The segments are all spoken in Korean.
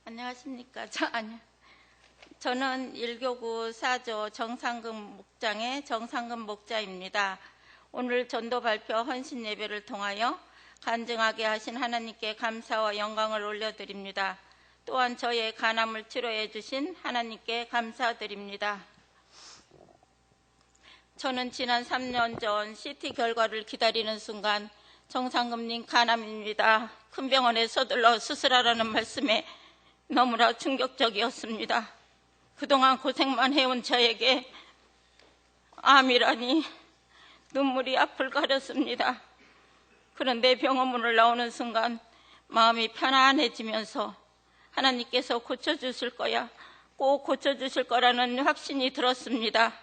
안녕하십니까. 저는 1교구 4조 정상금 목장의 정상금 목자입니다. 오늘 전도 발표 헌신 예배를 통하여 간증하게 하신 하나님께 감사와 영광을 올려드립니다. 또한 저의 간암을 치료해 주신 하나님께 감사드립니다. 저는 지난 3년 전 CT 결과를 기다리는 순간 정상금님 간암입니다. 큰 병원에 서둘러 수술하라는 말씀에 너무나 충격적이었습니다. 그동안 고생만 해온 저에게 암이라니 눈물이 앞을 가렸습니다. 그런데 병원문을 나오는 순간 마음이 편안해지면서 하나님께서 고쳐주실 거야, 꼭 고쳐주실 거라는 확신이 들었습니다.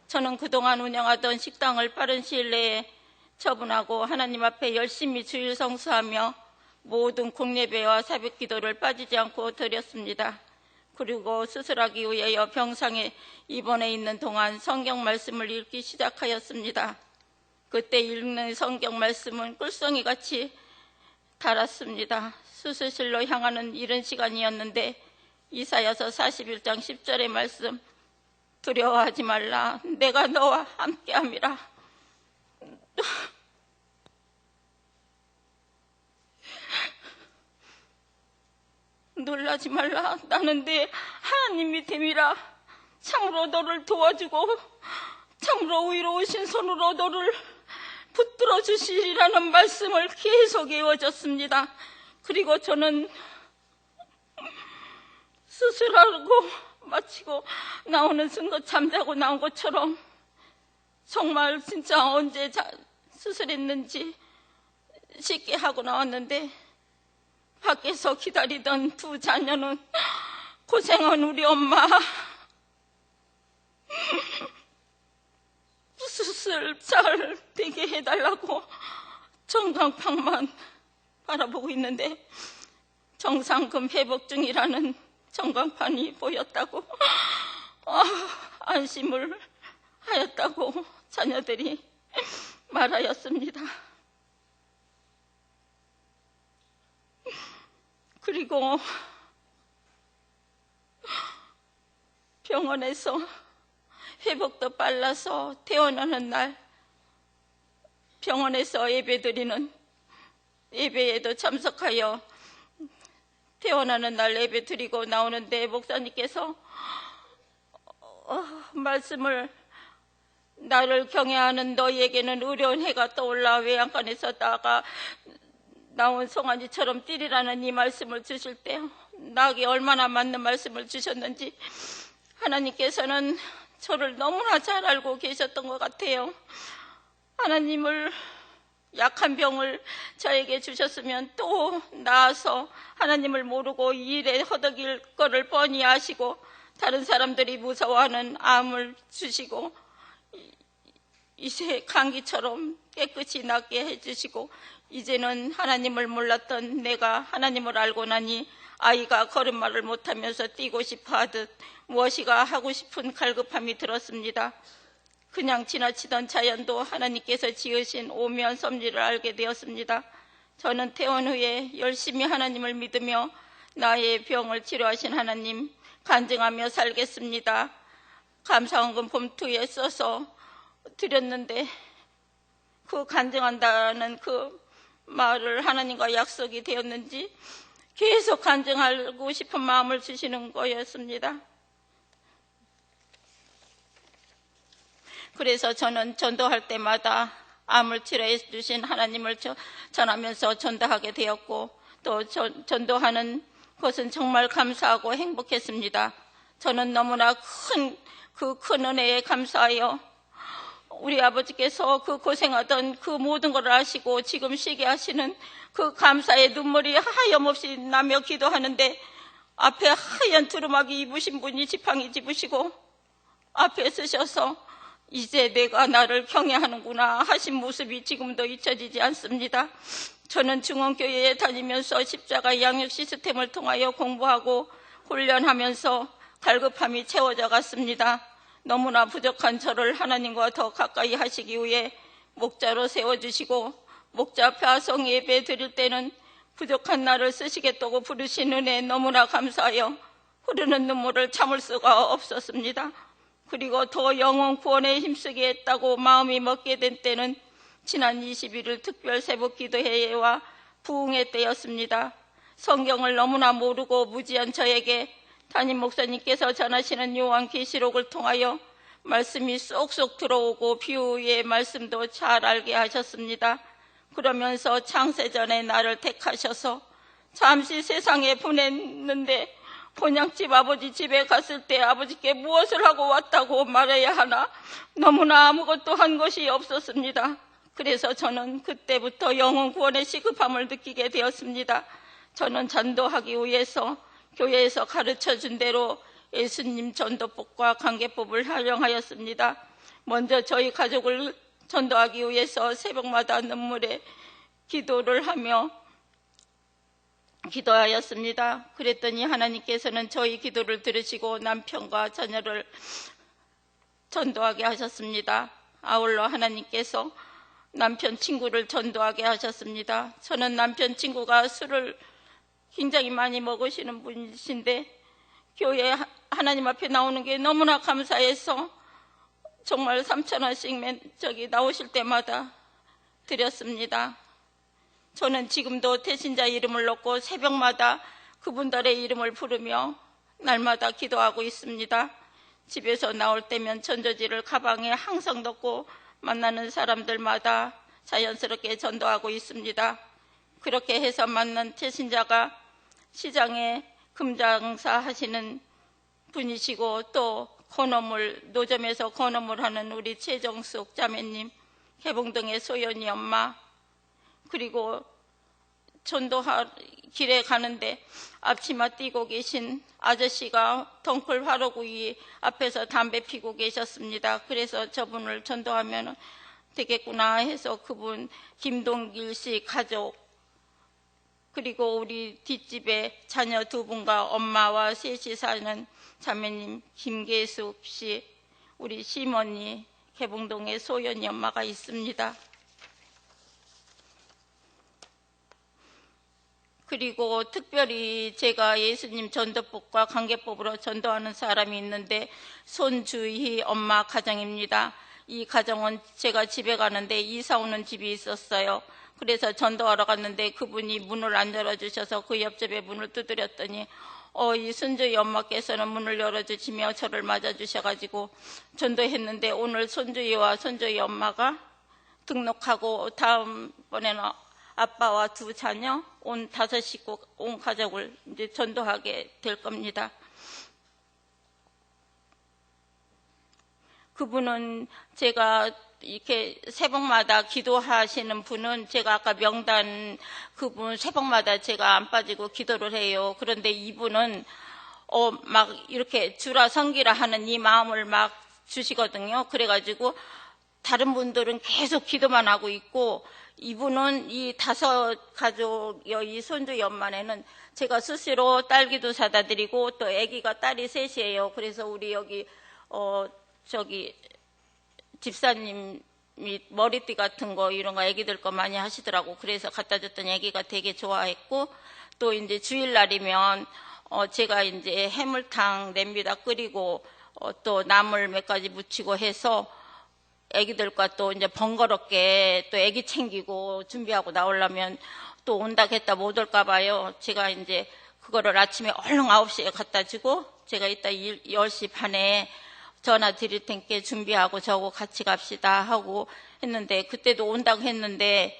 저는 그동안 운영하던 식당을 빠른 시일 내에 처분하고 하나님 앞에 열심히 주일 성수하며 모든 공예배와 새벽기도를 빠지지 않고 드렸습니다. 그리고 수술하기 위하여 병상에 입원해 있는 동안 성경 말씀을 읽기 시작하였습니다. 그때 읽는 성경 말씀은 꿀송이같이 달았습니다. 수술실로 향하는 이른 시간이었는데 이사야서 41장 10절의 말씀, 두려워하지 말라, 내가 너와 함께함이라. 놀라지 말라, 나는 네 하나님이 됨이라. 참으로 너를 도와주고 참으로 의로우신 손으로 너를 붙들어 주시리라는 말씀을 계속 외워줬습니다. 그리고 저는 수술하고 마치고 나오는 순간 잠자고 나온 것처럼 정말 진짜 언제 수술했는지 쉽게 하고 나왔는데 밖에서 기다리던 두 자녀는 고생한 우리 엄마 수술 잘 되게 해달라고 전광판만 바라보고 있는데 정상금 회복 중이라는 전광판이 보였다고 안심을 하였다고 자녀들이 말하였습니다. 그리고 병원에서 회복도 빨라서 퇴원하는 날 병원에서 예배드리는 예배에도 참석하여 퇴원하는 날 예배 드리고 나오는데 목사님께서 말씀을, 나를 경외하는 너희에게는 의로운 해가 떠올라 외양간에서 나온 송아지처럼 뛰리라는 이 말씀을 주실 때 나에게 얼마나 맞는 말씀을 주셨는지 하나님께서는 저를 너무나 잘 알고 계셨던 것 같아요. 하나님을 약한 병을 저에게 주셨으면 또 나아서 하나님을 모르고 이 일에 허덕일 거를 뻔히 아시고 다른 사람들이 무서워하는 암을 주시고 이제 감기처럼 깨끗이 낫게 해주시고 이제는 하나님을 몰랐던 내가 하나님을 알고 나니 아이가 걸음마를 못하면서 뛰고 싶어 하듯 무엇이가 하고 싶은 갈급함이 들었습니다. 그냥 지나치던 자연도 하나님께서 지으신 오묘한 섭리를 알게 되었습니다. 저는 퇴원 후에 열심히 하나님을 믿으며 나의 병을 치료하신 하나님 간증하며 살겠습니다. 감사원금 봉투에 써서 드렸는데 그 간증한다는 그 말을 하나님과 약속이 되었는지 계속 간증하고 싶은 마음을 주시는 거였습니다. 그래서 저는 전도할 때마다 암을 치료해 주신 하나님을 전하면서 전도하게 되었고 또 전도하는 것은 정말 감사하고 행복했습니다. 저는 너무나 큰 은혜에 감사하여 우리 아버지께서 그 고생하던 그 모든 걸 아시고 지금 쉬게 하시는 그 감사의 눈물이 하염없이 나며 기도하는데 앞에 하얀 두루마기 입으신 분이 지팡이 집으시고 앞에 서셔서 이제 내가 나를 경외하는구나 하신 모습이 지금도 잊혀지지 않습니다. 저는 중원교회에 다니면서 십자가 양육 시스템을 통하여 공부하고 훈련하면서 갈급함이 채워져 갔습니다. 너무나 부족한 저를 하나님과 더 가까이 하시기 위해 목자로 세워주시고 목자 파송 예배 드릴 때는 부족한 나를 쓰시겠다고 부르신 은혜에 너무나 감사하여 흐르는 눈물을 참을 수가 없었습니다. 그리고 더 영혼 구원에 힘쓰게 했다고 마음이 먹게 된 때는 지난 21일 특별 새벽 기도회와 부흥회 때였습니다. 성경을 너무나 모르고 무지한 저에게 담임 목사님께서 전하시는 요한계시록을 통하여 말씀이 쏙쏙 들어오고 비유의 말씀도 잘 알게 하셨습니다. 그러면서 창세전에 나를 택하셔서 잠시 세상에 보냈는데 본향집 아버지 집에 갔을 때 아버지께 무엇을 하고 왔다고 말해야 하나 너무나 아무것도 한 것이 없었습니다. 그래서 저는 그때부터 영혼 구원의 시급함을 느끼게 되었습니다. 저는 전도하기 위해서 교회에서 가르쳐준 대로 예수님 전도법과 관계법을 활용하였습니다. 먼저 저희 가족을 전도하기 위해서 새벽마다 눈물에 기도를 하며 기도하였습니다. 그랬더니 하나님께서는 저희 기도를 들으시고 남편과 자녀를 전도하게 하셨습니다. 아울러 하나님께서 남편 친구를 전도하게 하셨습니다. 저는 남편 친구가 술을 굉장히 많이 먹으시는 분이신데 교회 하나님 앞에 나오는 게 너무나 감사해서 정말 3,000원씩 나오실 때마다 드렸습니다. 저는 지금도 태신자 이름을 넣고 새벽마다 그분들의 이름을 부르며 날마다 기도하고 있습니다. 집에서 나올 때면 전조지를 가방에 항상 넣고 만나는 사람들마다 자연스럽게 전도하고 있습니다. 그렇게 해서 만난 태신자가 시장에 금장사 하시는 분이시고 또 건어물 노점에서 건어물 하는 우리 최정숙 자매님, 개봉동의 소연이 엄마, 그리고 전도하 길에 가는데 앞치마 띄고 계신 아저씨가 덩굴 화로구이 앞에서 담배 피고 계셨습니다. 그래서 저분을 전도하면 되겠구나 해서 그분 김동길 씨 가족, 그리고 우리 뒷집에 자녀 2분과 엄마와 셋이 사는 자매님 김계숙 씨, 우리 시머니 개봉동에 소연이 엄마가 있습니다. 그리고 특별히 제가 예수님 전도법과 관계법으로 전도하는 사람이 있는데 손주희 엄마 가정입니다. 이 가정은 제가 집에 가는데 이사 오는 집이 있었어요. 그래서 전도하러 갔는데 그분이 문을 안 열어주셔서 그 옆집에 문을 두드렸더니 이 손주희 엄마께서는 문을 열어주시며 저를 맞아주셔가지고 전도했는데 오늘 손주희와 손주희 엄마가 등록하고 다음번에는 아빠와 2 자녀, 온 5 식구, 온 가족을 이제 전도하게 될 겁니다. 그분은 제가 이렇게 새벽마다 기도하시는 분은 제가 아까 명단 그분 새벽마다 제가 안 빠지고 기도를 해요. 그런데 이분은 막 이렇게 주라 섬기라 하는 이 마음을 막 주시거든요. 그래가지고 다른 분들은 계속 기도만 하고 있고 이분은 이 5 가족의 이 손주 연만에는 제가 수시로 딸기도 사다 드리고 또 아기가 딸이 3이에요. 그래서 우리 여기 집사님이 머리띠 같은 거 이런 거 아기들 거 많이 하시더라고. 그래서 갖다 줬더니 아기가 되게 좋아했고 또 이제 주일날이면 제가 이제 해물탕 냄비다 끓이고 또 나물 몇 가지 무치고 해서 애기들과 또 이제 번거롭게 또 애기 챙기고 준비하고 나오려면 또 온다 했다 못 올까 봐요. 제가 이제 그거를 아침에 얼른 9시에 갖다 주고 제가 이따 10시 반에 전화 드릴 테니까 준비하고 저하고 같이 갑시다 하고 했는데 그때도 온다고 했는데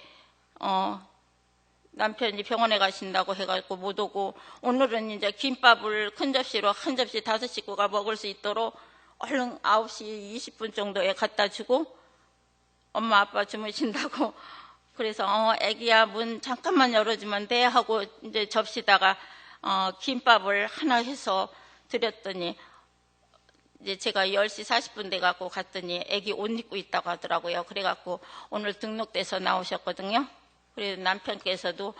남편이 병원에 가신다고 해가지고 못 오고 오늘은 이제 김밥을 큰 접시로 한 접시 5 식구가 먹을 수 있도록 얼른 9시 20분 정도에 갖다 주고 엄마 아빠 주무신다고 그래서 애기야 문 잠깐만 열어주면 돼 하고 이제 접시다가 김밥을 하나 해서 드렸더니 이제 제가 10시 40분 돼 갖고 갔더니 애기 옷 입고 있다고 하더라고요. 그래갖고 오늘 등록돼서 나오셨거든요. 그래서 남편께서도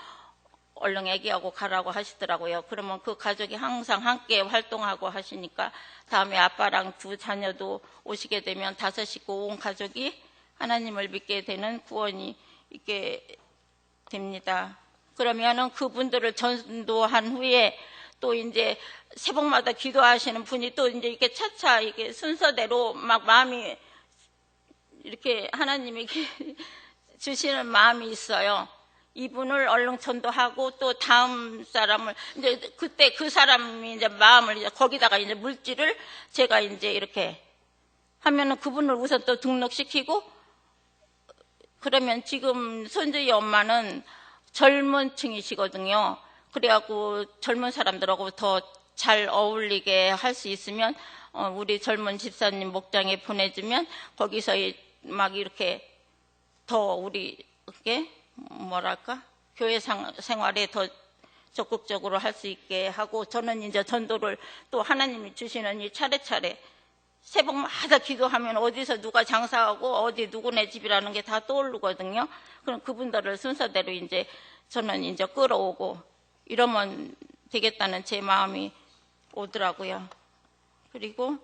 얼른 애기하고 가라고 하시더라고요. 그러면 그 가족이 항상 함께 활동하고 하시니까 다음에 아빠랑 2 자녀도 오시게 되면 5 식구 온 가족이 하나님을 믿게 되는 구원이 있게 됩니다. 그러면은 그분들을 전도한 후에 또 이제 새벽마다 기도하시는 분이 또 이제 이렇게 차차 이게 순서대로 막 마음이 이렇게 하나님이 주시는 마음이 있어요. 이분을 얼른 전도하고 또 다음 사람을 이제 그때 그 사람이 이제 마음을 이제 거기다가 이제 물질을 제가 이제 이렇게 하면은 그분을 우선 또 등록시키고, 그러면 지금 손주의 엄마는 젊은 층이시거든요. 그래갖고 젊은 사람들하고 더 잘 어울리게 할 수 있으면 우리 젊은 집사님 목장에 보내주면 거기서 막 이렇게 더 우리 이게 뭐랄까 교회 생활에 더 적극적으로 할 수 있게 하고, 저는 이제 전도를 또 하나님이 주시는 이 차례차례 새벽마다 기도하면 어디서 누가 장사하고 어디 누구네 집이라는 게 다 떠오르거든요. 그럼 그분들을 순서대로 이제 저는 이제 끌어오고 이러면 되겠다는 제 마음이 오더라고요. 그리고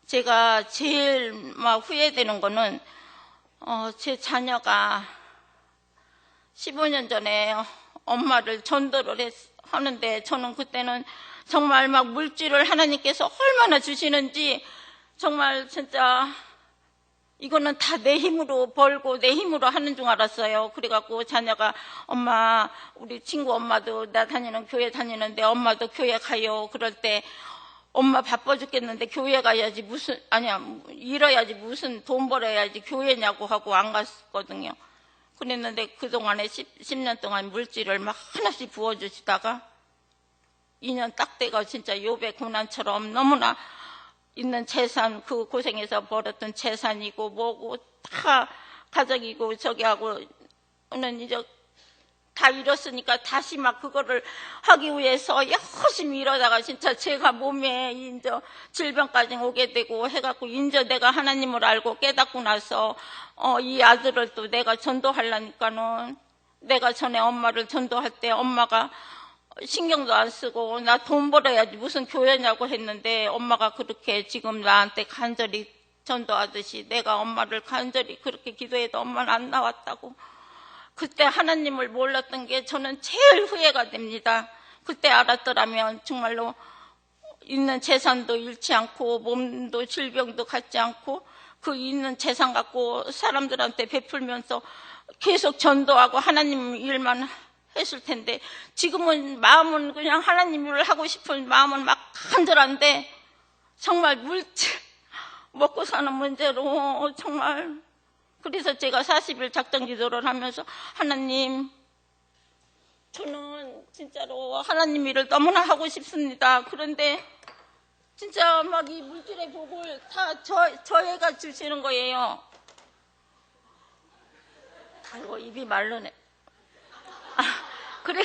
제가 제일 막 후회되는 거는 제 자녀가 15년 전에 엄마를 전도를 하는데, 저는 그때는 정말 막 물질을 하나님께서 얼마나 주시는지 정말 진짜 이거는 다 내 힘으로 벌고 내 힘으로 하는 줄 알았어요. 그래갖고 자녀가 엄마, 우리 친구 엄마도 나 다니는 교회 다니는데 엄마도 교회 가요. 그럴 때 엄마 바빠 죽겠는데 교회 가야지 무슨, 아니야, 일해야지 무슨 돈 벌어야지 교회냐고 하고 안 갔거든요. 그랬는데 그동안에 10년 동안 물질을 막 하나씩 부어주시다가 2년 딱 돼가 진짜 욥의 고난처럼 너무나 있는 재산, 그 고생해서 벌었던 재산이고 뭐고 다 가족이고 저기하고는 이제 다 잃었으니까 다시 막 그거를 하기 위해서 열심히 이러다가 진짜 제가 몸에 이제 질병까지 오게 되고 해갖고 이제 내가 하나님을 알고 깨닫고 나서 이 아들을 또 내가 전도하려니까는, 내가 전에 엄마를 전도할 때 엄마가 신경도 안 쓰고 나 돈 벌어야지 무슨 교회냐고 했는데, 엄마가 그렇게 지금 나한테 간절히 전도하듯이 내가 엄마를 간절히 그렇게 기도해도 엄마는 안 나왔다고. 그때 하나님을 몰랐던 게 저는 제일 후회가 됩니다. 그때 알았더라면 정말로 있는 재산도 잃지 않고 몸도 질병도 갖지 않고 그 있는 재산 갖고 사람들한테 베풀면서 계속 전도하고 하나님 일만 했을 텐데, 지금은 마음은 그냥 하나님 일을 하고 싶은 마음은 막 간절한데 정말 물질 먹고 사는 문제로 정말. 그래서 제가 40일 작정 기도를 하면서 하나님, 저는 진짜로 하나님 일을 너무나 하고 싶습니다. 그런데 진짜 막 이 물질의 복을 다 저희가 주시는 거예요. 아이고 입이 말르네. 그래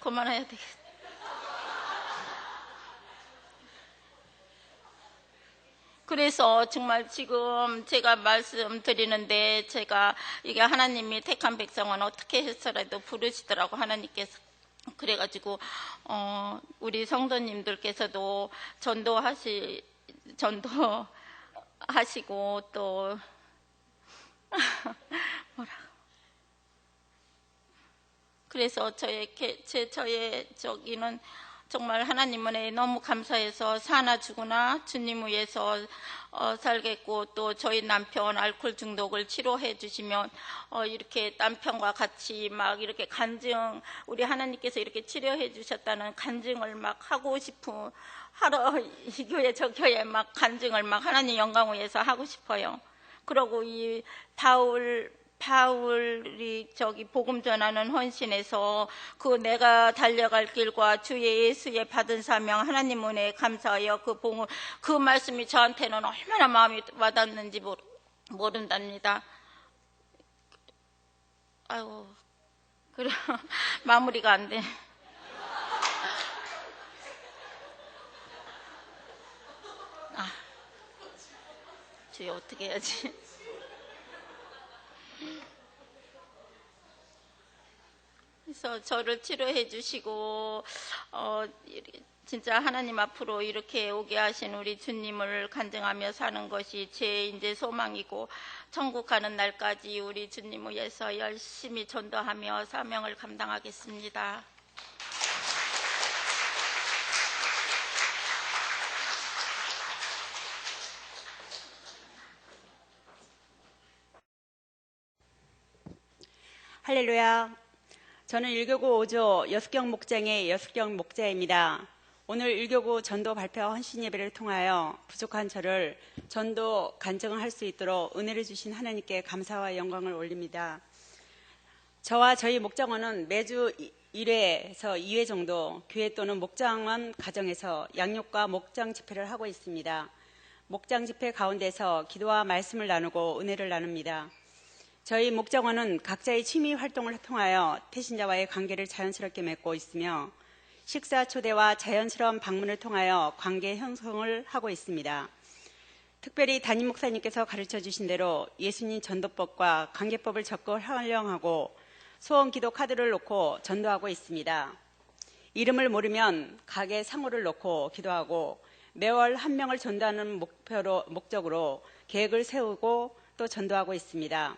그만해야 되겠다. 그래서 정말 지금 제가 말씀드리는데, 제가 이게 하나님이 택한 백성은 어떻게 해서라도 부르시더라고 하나님께서. 그래가지고 우리 성도님들께서도 전도하시고 또 뭐라. 그래서 저의 저기는 정말 하나님 은혜에 너무 감사해서 사나 죽으나 주님 위해서 살겠고, 또 저희 남편 알코올 중독을 치료해 주시면 이렇게 남편과 같이 막 이렇게 간증, 우리 하나님께서 이렇게 치료해 주셨다는 간증을 막 하고 싶은, 이 교회 저 교회 막 간증을 막 하나님 영광 위해서 하고 싶어요. 그리고 이 바울이 저기 복음 전하는 헌신에서 그 내가 달려갈 길과 주 예수의 받은 사명 하나님 은혜에 감사하여 그 말씀이 저한테는 얼마나 마음이 와닿는지 모른답니다. 아이고, 그래 마무리가 안 돼. 주여 어떻게 해야지? 그래서 저를 치료해 주시고 진짜 하나님 앞으로 이렇게 오게 하신 우리 주님을 간증하며 사는 것이 제 이제 소망이고, 천국 가는 날까지 우리 주님 위해서 열심히 전도하며 사명을 감당하겠습니다. 할렐루야. 저는 1교구 5조 여숙경 목장의 여숙경 목자입니다. 오늘 1교구 전도 발표 헌신 예배를 통하여 부족한 저를 전도 간증할 수 있도록 은혜를 주신 하나님께 감사와 영광을 올립니다. 저와 저희 목장원은 매주 1회에서 2회 정도 교회 또는 목장원 가정에서 양육과 목장 집회를 하고 있습니다. 목장 집회 가운데서 기도와 말씀을 나누고 은혜를 나눕니다. 저희 목장원은 각자의 취미 활동을 통하여 태신자와의 관계를 자연스럽게 맺고 있으며, 식사 초대와 자연스러운 방문을 통하여 관계 형성을 하고 있습니다. 특별히 담임 목사님께서 가르쳐 주신 대로 예수님 전도법과 관계법을 적극 활용하고 소원 기도 카드를 놓고 전도하고 있습니다. 이름을 모르면 가게 상호를 놓고 기도하고, 매월 한 명을 전도하는 목적으로 계획을 세우고 또 전도하고 있습니다.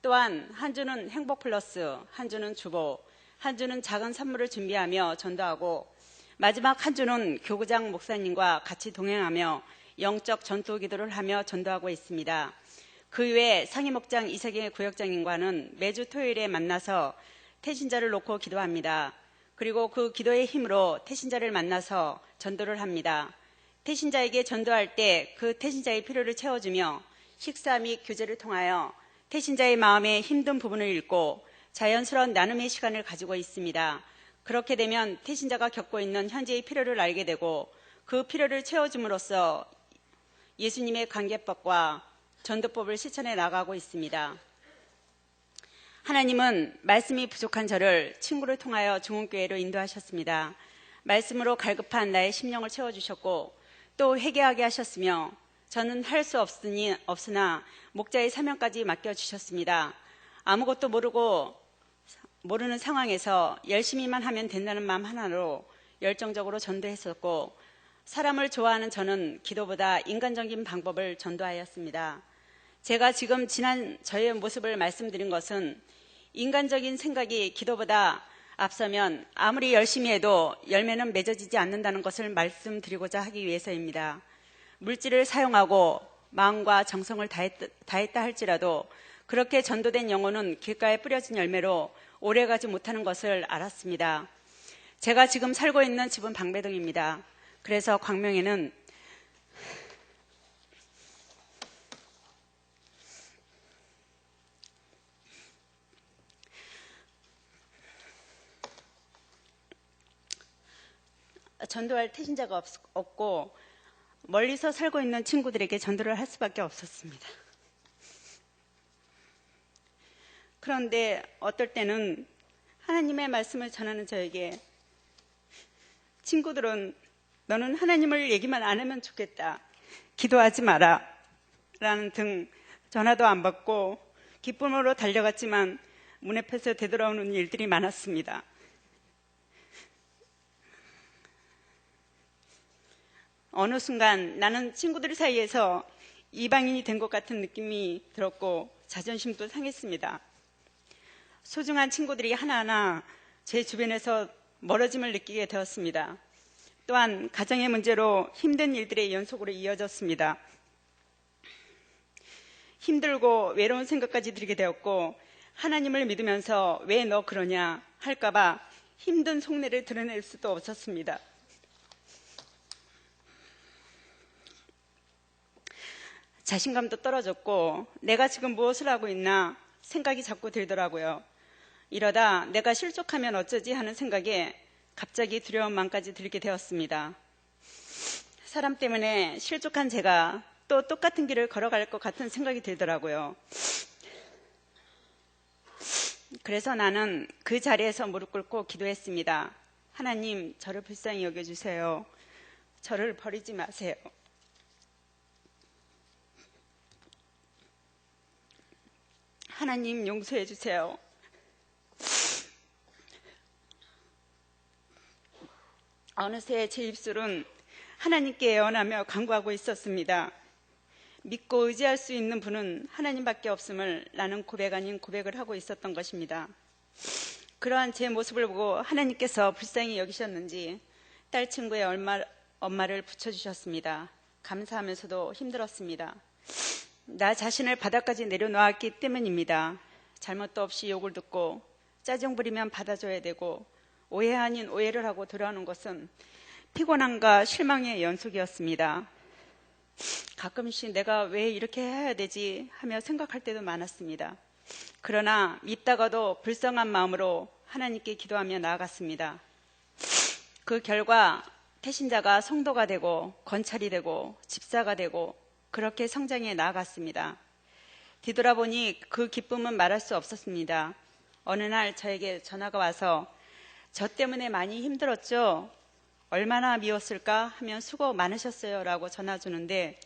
또한 한 주는 행복 플러스, 한 주는 주보, 한 주는 작은 선물을 준비하며 전도하고, 마지막 한 주는 교구장 목사님과 같이 동행하며 영적 전도 기도를 하며 전도하고 있습니다. 그 외에 상임목장 이세계 구역장님과는 매주 토요일에 만나서 태신자를 놓고 기도합니다. 그리고 그 기도의 힘으로 태신자를 만나서 전도를 합니다. 태신자에게 전도할 때 그 태신자의 필요를 채워주며 식사 및 교제를 통하여 태신자의 마음에 힘든 부분을 읽고 자연스러운 나눔의 시간을 가지고 있습니다. 그렇게 되면 태신자가 겪고 있는 현재의 필요를 알게 되고, 그 필요를 채워줌으로써 예수님의 관계법과 전도법을 실천해 나가고 있습니다. 하나님은 말씀이 부족한 저를 친구를 통하여 중흥교회로 인도하셨습니다. 말씀으로 갈급한 나의 심령을 채워주셨고 또 회개하게 하셨으며, 저는 할 수 없으나 목자의 사명까지 맡겨주셨습니다. 아무것도 모르는 상황에서 열심히만 하면 된다는 마음 하나로 열정적으로 전도했었고, 사람을 좋아하는 저는 기도보다 인간적인 방법을 전도하였습니다. 제가 지금 지난 저의 모습을 말씀드린 것은 인간적인 생각이 기도보다 앞서면 아무리 열심히 해도 열매는 맺어지지 않는다는 것을 말씀드리고자 하기 위해서입니다. 물질을 사용하고 마음과 정성을 다했다 할지라도 그렇게 전도된 영혼은 길가에 뿌려진 열매로 오래가지 못하는 것을 알았습니다. 제가 지금 살고 있는 집은 방배동입니다. 그래서 광명에는 전도할 태신자가 없고 멀리서 살고 있는 친구들에게 전도를 할 수밖에 없었습니다. 그런데 어떨 때는 하나님의 말씀을 전하는 저에게 친구들은 너는 하나님을 얘기만 안 하면 좋겠다, 기도하지 마라 라는 등 전화도 안 받고 기쁨으로 달려갔지만 문 앞에서 되돌아오는 일들이 많았습니다. 어느 순간 나는 친구들 사이에서 이방인이 된 것 같은 느낌이 들었고 자존심도 상했습니다. 소중한 친구들이 하나하나 제 주변에서 멀어짐을 느끼게 되었습니다. 또한 가정의 문제로 힘든 일들의 연속으로 이어졌습니다. 힘들고 외로운 생각까지 들게 되었고, 하나님을 믿으면서 왜 너 그러냐 할까봐 힘든 속내를 드러낼 수도 없었습니다. 자신감도 떨어졌고 내가 지금 무엇을 하고 있나 생각이 자꾸 들더라고요. 이러다 내가 실족하면 어쩌지 하는 생각에 갑자기 두려운 마음까지 들게 되었습니다. 사람 때문에 실족한 제가 또 똑같은 길을 걸어갈 것 같은 생각이 들더라고요. 그래서 나는 그 자리에서 무릎 꿇고 기도했습니다. 하나님, 저를 불쌍히 여겨주세요. 저를 버리지 마세요. 하나님, 용서해 주세요. 어느새 제 입술은 하나님께 애원하며 간구하고 있었습니다. 믿고 의지할 수 있는 분은 하나님밖에 없음을 나는 고백 아닌 고백을 하고 있었던 것입니다. 그러한 제 모습을 보고 하나님께서 불쌍히 여기셨는지 딸 친구의 엄마를 붙여주셨습니다. 감사하면서도 힘들었습니다. 나 자신을 바닥까지 내려놓았기 때문입니다. 잘못도 없이 욕을 듣고 짜증 부리면 받아줘야 되고 오해 아닌 오해를 하고 돌아오는 것은 피곤함과 실망의 연속이었습니다. 가끔씩 내가 왜 이렇게 해야 되지 하며 생각할 때도 많았습니다. 그러나 밉다가도 불쌍한 마음으로 하나님께 기도하며 나아갔습니다. 그 결과 태신자가 성도가 되고 건찰이 되고 집사가 되고 그렇게 성장해 나아갔습니다. 뒤돌아보니 그 기쁨은 말할 수 없었습니다. 어느 날 저에게 전화가 와서 저 때문에 많이 힘들었죠? 얼마나 미웠을까 하면 수고 많으셨어요 라고 전화 주는데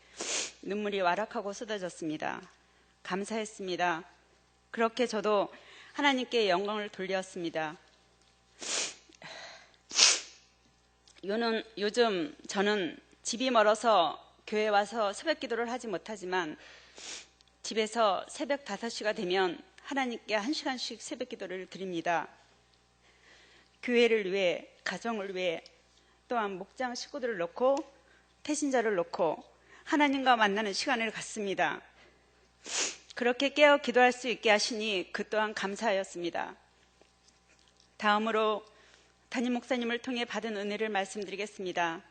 눈물이 와락하고 쏟아졌습니다. 감사했습니다. 그렇게 저도 하나님께 영광을 돌렸습니다. 요즘 저는 집이 멀어서 교회 와서 새벽 기도를 하지 못하지만 집에서 새벽 5시가 되면 하나님께 1시간씩 새벽 기도를 드립니다. 교회를 위해, 가정을 위해, 또한 목장 식구들을 놓고 태신자를 놓고 하나님과 만나는 시간을 갖습니다. 그렇게 깨어 기도할 수 있게 하시니 그 또한 감사하였습니다. 다음으로 담임 목사님을 통해 받은 은혜를 말씀드리겠습니다.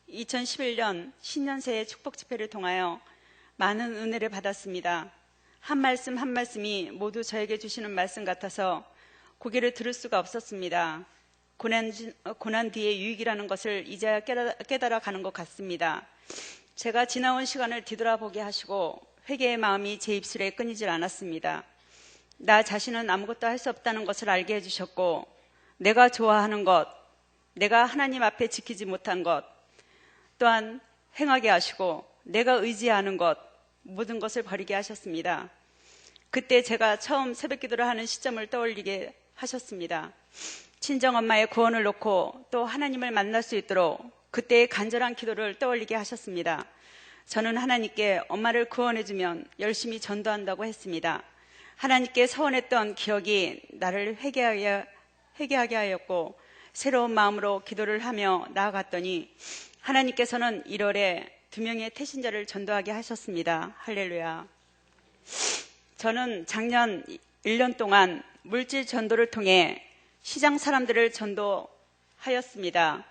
2011년 신년새의 축복 집회를 통하여 많은 은혜를 받았습니다. 한 말씀 한 말씀이 모두 저에게 주시는 말씀 같아서 고개를 들을 수가 없었습니다. 고난 뒤에 유익이라는 것을 이제야 깨달아 가는 것 같습니다. 제가 지나온 시간을 뒤돌아보게 하시고 회개의 마음이 제 입술에 끊이질 않았습니다. 나 자신은 아무것도 할 수 없다는 것을 알게 해주셨고 내가 좋아하는 것, 내가 하나님 앞에 지키지 못한 것 또한 행하게 하시고 내가 의지하는 것 모든 것을 버리게 하셨습니다. 그때 제가 처음 새벽 기도를 하는 시점을 떠올리게 하셨습니다. 친정엄마의 구원을 놓고 또 하나님을 만날 수 있도록 그때의 간절한 기도를 떠올리게 하셨습니다. 저는 하나님께 엄마를 구원해주면 열심히 전도한다고 했습니다. 하나님께 서원했던 기억이 나를 회개하게 하였고 새로운 마음으로 기도를 하며 나아갔더니 하나님께서는 1월에 2명의 태신자를 전도하게 하셨습니다. 할렐루야. 저는 작년 1년 동안 물질 전도를 통해 시장 사람들을 전도하였습니다.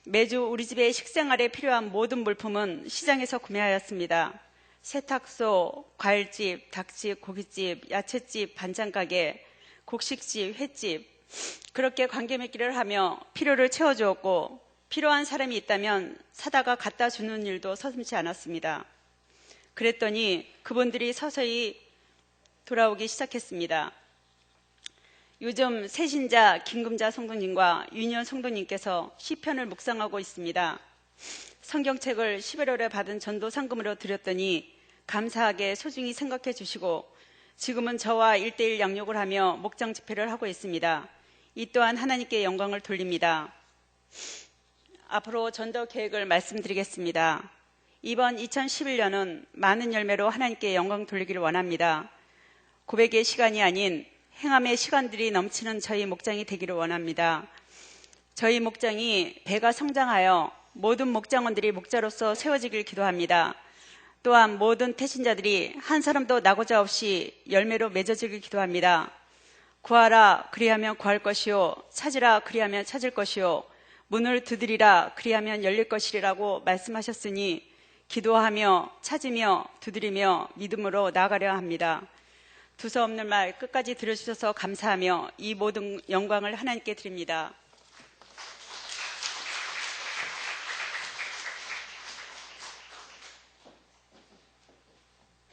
매주 우리 집의 식생활에 필요한 모든 물품은 시장에서 구매하였습니다. 세탁소, 과일집, 닭집, 고깃집, 야채집, 반찬가게, 곡식집, 횟집 그렇게 관계 맺기를 하며 필요를 채워주었고 필요한 사람이 있다면 사다가 갖다 주는 일도 서슴지 않았습니다. 그랬더니 그분들이 서서히 돌아오기 시작했습니다. 요즘 새신자 김금자 성도님과 윤희원 성도님께서 시편을 묵상하고 있습니다. 성경책을 11월에 받은 전도 상금으로 드렸더니 감사하게 소중히 생각해 주시고 지금은 저와 1:1 양육을 하며 목장 집회를 하고 있습니다. 이 또한 하나님께 영광을 돌립니다. 앞으로 전도 계획을 말씀드리겠습니다. 이번 2011년은 많은 열매로 하나님께 영광 돌리기를 원합니다. 고백의 시간이 아닌 행함의 시간들이 넘치는 저희 목장이 되기를 원합니다. 저희 목장이 배가 성장하여 모든 목장원들이 목자로서 세워지길 기도합니다. 또한 모든 태신자들이 한 사람도 나고자 없이 열매로 맺어지길 기도합니다. 구하라 그리하면 구할 것이요 찾으라 그리하면 찾을 것이요 문을 두드리라 그리하면 열릴 것이라고 말씀하셨으니 기도하며 찾으며 두드리며 믿음으로 나아가려 합니다. 두서없는 말 끝까지 들어주셔서 감사하며 이 모든 영광을 하나님께 드립니다.